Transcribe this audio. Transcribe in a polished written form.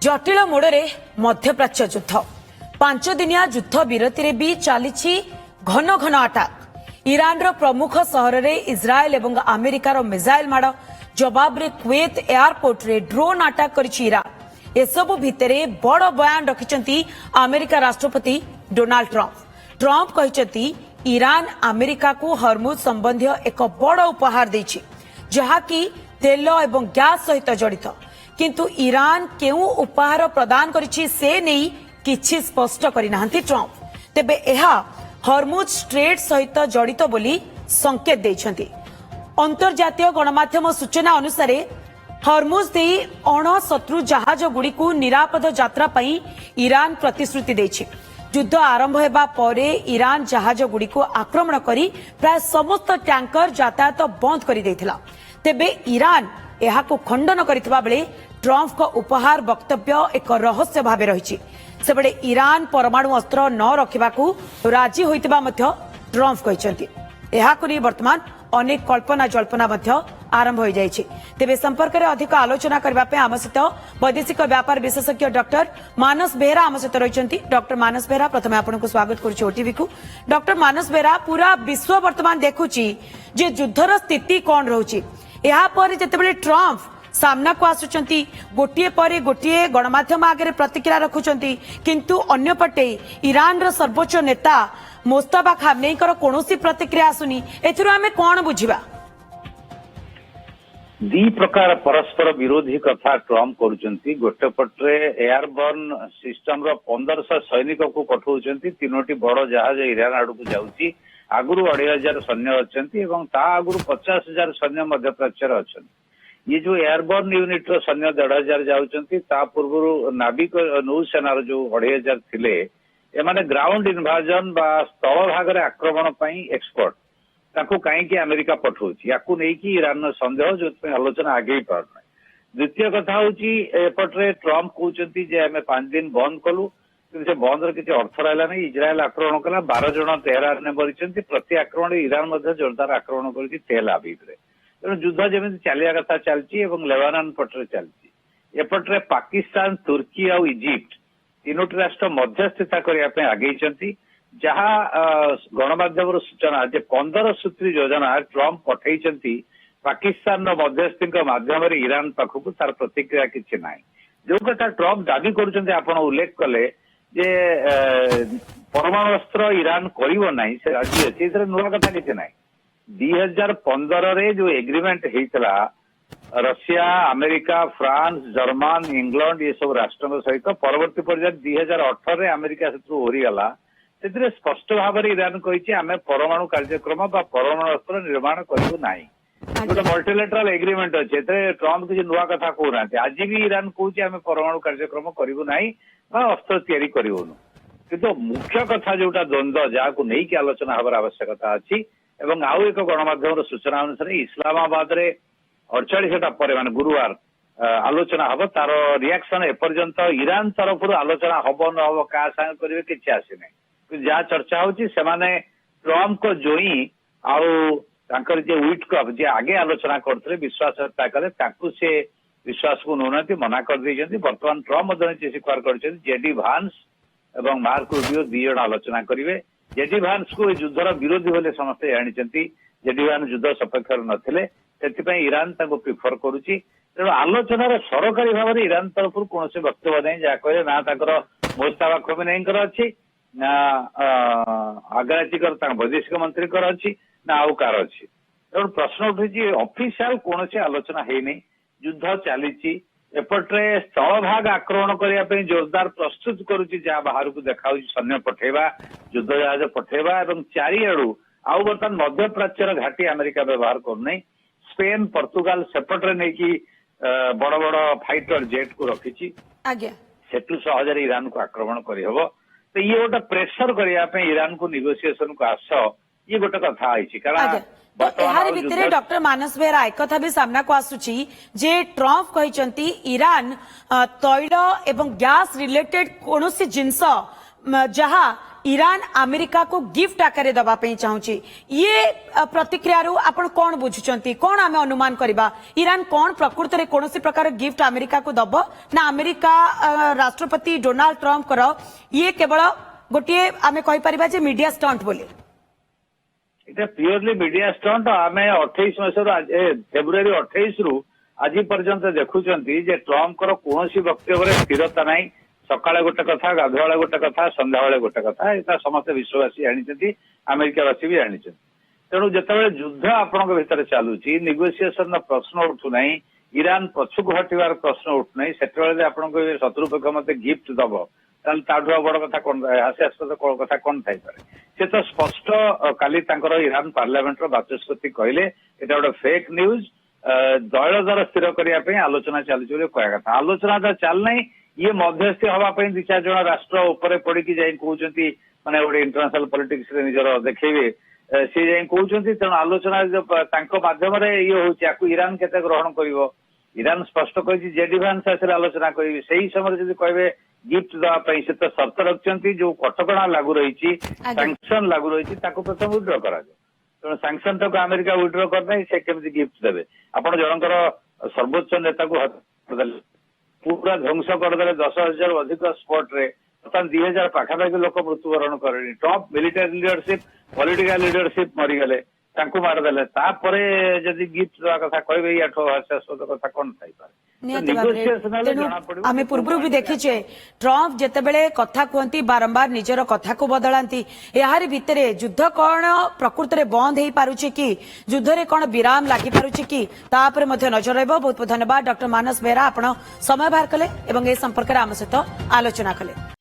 जटिल मोड़े मध्यप्राच्य युद्ध 5 दिनिया युद्ध विरति भी चली घन घन अटैक ईरान रो प्रमुख सहर रे इजराइल एवं अमेरिकार मिसाइल माड़ जवाब रे कुवेत एयरपोर्ट रे ड्रोन अटैक करिछि ईरान। एसबु भितरे बड़ बयान रखिछंती अमेरिका राष्ट्रपति डोनाल्ड ट्रंप कहिछंती ईरान अमेरिका को हरमुज संबंधी एक बड़ उपहार देछि जहाकी तेल एवं गैस सहित जड़ित किंतु ईरान केउ उपहार प्रदान करिछि से नहीं किछि स्पष्ट करिनाहंती ट्रंप। तेबे एहा हरमुज स्ट्रेट सहित जड़ित बोली संकेत देइछंती। अंतर्जातीय गणमाध्यम सूचना अनुसार हरमुज दे अणशत्रु जहाज गुड़िकु निरापद यात्रा पई ईरान प्रतिश्रुति देछि। युद्ध आरंभ हेबा परे ईरान जहाज गुड़िकु आक्रमण करी प्राय समस्त टैंकर यातायात बंद करि दैथिला। तेबे ईरान एहाकु खंडन करितबा बेले ट्रंप को उपहार वक्तव्य एक रहस्य भावे रहिछि। सेबडे ईरान परमाणु अस्त्र न रखिबाकू राजी होइतबा मध्य ट्रंप कहिसंती। एहाकु नि वर्तमान अनेक कल्पना जल्पना मध्य आरंभ हो जाइछि। तेबे संपर्क में अधिक आलोचना करबा पे आम सहित वैदेशिक व्यापार विशेषज्ञ डॉक्टर मानस बेहरा आम सहित रहिसंती। डॉक्टर मानस बेहरा प्रथमे आपनको स्वागत करूछि ओटीवी को। डॉक्टर मानस बेहरा पूरा विश्व वर्तमान देखुछि जे युद्धर स्थिति कोन रहउछि। एहा पर जेतेबेले ट्रंप सामना को आसुचंती गोटिए पर गोटिए गणमाध्यम आगे प्रतिक्रिया रखुचंती किंतु अन्य पटे ईरान रो सर्वोच्च नेता मोस्तफा खामनेई कर कोनोसी प्रतिक्रिया आसुनी। एथिरो हमें कोन बुझिबा? दी प्रकार परस्पर विरोधी कथा ट्रंप करुचंती। गोटे पटरे एयरबर्न सिस्टम रो 1500 सैनिक को पठाउचंती। तीनोटी बड़ जहाज ईरान आड़ को जाउची। आगुरु 2500 सैन्य अछंती एवं ता आगुरु 50,000 सैन्य मध्य प्राच्यर अछंती। ये जो एयरबर्न यूनिट रो सैन्य 1,500 जाउचंती। ता पूर्व नाविक नौसेनार जो 2,500 थिले एमाने ग्राउंड इन्वाजन बा स्थल भाग रे आक्रमण पई एक्सपर्ट ताकू कहीं कि अमेरिका पठाउची। याकू नै कि ईरान संदेह जो आलोचना आगे पार नै। द्वितीय कथा होची एपटरे ट्रंप कहउचंती जे हमें 5 दिन बंद कलु किंतु से बंद रे किछि अर्थ रहला नै। इजराइल आक्रमण कला 12 जण तेहरान ने मरिचंती। प्रति आक्रमण ईरान मध्ये जोरदार आक्रमण करछि तेल आविव रे। तेणु युद्ध जमी चलिया कथा चलती एवं लेबानन पटरे चलती। एपटरे पाकिस्तान तुर्की और इजिप्ट तीनोटी राष्ट्र मध्यस्थता करने आगे जहाँ गणमाध्यम सूचना जे 15 सूत्री योजना ट्रंप पठई पाकिस्तान मध्यस्थी माध्यम ईरान पाखक तार प्रतिक्रिया किसी ना। जो कथा ट्रंप दाबी कर उल्लेख कले जे परमाणु अस्त्र ईरान करना से राजी अच्छे नुआ कथा किसी ना। 2015 रे जो एग्रीमेंट होता Russia America France German England ये सब राष्ट्रों सहित परवर्ती पर्याय 2018 रे अमेरिका से ओरीगला से स्पष्ट भाव में ईरान कही आम परमाणु कार्यक्रम बा परमाणु अस्त्र निर्माण करूँ ना। गोटे मल्टीलेटराल एग्रीमेंट अच्छे ट्रंप किसी नुआ कथा कहना। आज भी ईरान कहे आम परमाणु कार्यक्रम करूँ ना अस्त्र तैयारी करूँ। किंतु मुख्य कथा जोटा द्वंद्व जहाँ नहीं आलोचना हबार आवश्यकता अच्छी एवं आउ एक गणमाध्यम सूचना अनुसार इस्लामाबाद रे 48टा पर मान गुरुवार आलोचना हम तार रिएक्शन एपर्यंत ईरान तरफ आलोचना हम न हम क्या संग करेंगे किसी आसी ना। जहाँ चर्चा होची सेमाने ट्रंप को जोई आउ जे विटकप जे आगे आलोचना करते विश्वास कले से विश्वास को नौना मना कर दी। बर्तमान ट्रंप स्वीकार कर जेडी भांस एवं मार्क रूबियो 2 जण आलोचना करेंगे। जेडी भांस को युद्धर विरोधी बोले समस्ते जानी। जेडी भांस युद्ध सपक्ष नथिले से ईरान प्रिफर करुच्ची। तेणु आलोचनार सरकारी भाव में ईरान तरफ कौन वक्तव्य नहीं जहाँ कहे ना मोस्तफा खमेनी अच्छी ना आग्राचीकर वैदेशिक मंत्री अच्छी ना आउ कार अच्छी। तेणु प्रश्न उठी ऑफिशियल कौन आलोचना है नहीं। युद्ध चली एपटे स्थल भाग आक्रमण करने जोरदार प्रस्तुत करुच्ची जहाँ बाहर को देखा सैन्य पठेवा युद्ध जहाज पठेवा और चारिआड़ू आउ बर्तमान मध्य प्राच्यर घाटी अमेरिका व्यवहार करना। स्पेन पर्तुगाल सेपटे नहीं कि बड़ बड़ फाइटर जेट को रखी सेठू सहजरे ईरान को आक्रमण करहब। तो ये गोटे प्रेसर करने ईरान को नेगोशिएशन को आस ये गोटे कथा आई कारण डॉक्टर मानस बेहरा एक कथा भी सामना को आसुची जे ट्रंप कहते ईरान तैल एवं गैस रिलेटेड कौन जिनस जहाँ ईरान अमेरिका को गिफ्ट आकार दबा चाहूँगी ये प्रतिक्रिया आपण कौन बुझुंट कौन आम अनुमान करवा ईरान कौन प्रकृत में कौन प्रकार गिफ्ट अमेरिका को दब ना अमेरिका राष्ट्रपति डोनाल्ड ट्रंप ये केवल गोटे आम कहीपर मीडिया स्टंट बोली এটা পিওরলি মিডিয়া স্টন্ট ଆମେ 28 ମାସରୁ ଫେବୃଆରୀ 28 ରୁ ଆଜି ପର୍ଯ୍ୟନ୍ତ ଦେଖୁଛନ୍ତି ଯେ ଟ୍ରମ୍ପଙ୍କର କୌଣସି ବକ୍ତବ୍ୟରେ ସ୍ଥିରତା ନାହିଁ ସକାଳେ ଗୋଟେ କଥା ଗାଧୁଆବେଳେ ଗୋଟେ କଥା ସନ୍ଧ୍ୟାବେଳେ ଗୋଟେ କଥା ଏଟା ସମସ୍ତେ ବିଶ୍ୱବାସୀ ଜାଣିଛନ୍ତି ଆମେରିକାବାସୀ ବି ଜାଣିଛନ୍ତି ତେଣୁ ଯେତେବେଳେ ଯୁଦ୍ଧ ଆପଣଙ୍କ ଭିତରେ ଚାଲୁଛି ନେଗୋସିଏସନର ପ୍ରଶ୍ନ ଉଠୁନାହିଁ ଇରାନ ପଛକୁ ହଟିବାର ପ୍ରଶ୍ନ ଉଠୁନାହିଁ ସେତେବେଳେ ଆପଣଙ୍କ ଶତ୍ରୁପକ୍ଷ ମତେ ଗିଫ୍ଟ ଦବ ତାହେଲେ ତାଠୁ ଆଉ ବଡ କଥା କଣ ହାସ୍ୟାସ୍ପଦ କଥା କଣ ଥାଇପାରେ ସେ ତ ସ୍ପଷ୍ଟ କାଲି ତାଙ୍କର ଇରାନ ପାର୍ଲାମେଣ୍ଟର ବାଚସ୍ପତି କହିଲେ ଏଟା ଗୋଟେ ଫେକ୍ ନ୍ୟୁଜ ଦଳ ଦର ସ୍ଥିର କରିବା ପାଇଁ ଆଲୋଚନା ଚାଲିଛି ବୋଲି କହିବା କଥା ଆଲୋଚନା ତ ଚାଲୁନାହିଁ ଇଏ ମଧ୍ୟସ୍ଥି ହବା ପାଇଁ 2-4 ଜଣ ରାଷ୍ଟ୍ର ଉପରେ ପଡିକି ଯାଇ କହୁଛନ୍ତି ମାନେ ଗୋଟେ ଇଣ୍ଟରନ୍ୟାସନାଲ ପଲିଟିକ୍ସ ରେ ନିଜର ଦେଖେଇବେ ସେ ଯାଇ କହୁଛନ୍ତି ତେଣୁ ଆଲୋଚନା ତାଙ୍କ ମାଧ୍ୟମରେ ଇଏ ହଉଛି ଆକୁ ଇରାନ କେତେ ଗ୍ରହଣ କରିବ ଇରାନ ସ୍ପଷ୍ଟ କହିଛି ଜେଡିଭାନ୍ସ ଆସିଲେ ଆଲୋଚନା କରିବି ସେଇ ସମୟରେ ଯଦି କହିବେ गिफ्ट देवा से तो सर्त रखिंट जो कटका लागू रही सांक्शन लागू रही प्रथम विड्र करा तेणु सांक्शन टाक अमेरिका विड्र करना से केमी गिफ्ट देवे आप जनकर सर्वोच्च नेता को पूरा ध्वंस करदे 10,000 अधिक स्पॉट रे बर्तमान 2,000 पाखापाखि लोक मृत्युवरण करे top military leadership political leadership मरीगले मारदेले तापर जदि गिफ्ट देवा कथा कहबे याठो हास्यास्पद कथा कौन थाइपारे आम पूर्व भी देखीचे ट्रंप जितेबले कथा कहती बारंबार निजर कथा को बदलांती यार भितर युद्ध कौन प्रकृत में बंद हो पारुछि कि युद्ध रे कौन विराम लगी पारुछि कि तापर मध्य नजर रहिबो। बहुत बहुत धन्यवाद डॉक्टर मानस बेहरा आपण समय बाहर कले एवं ए संपर्क में आम सहित आलोचना कले।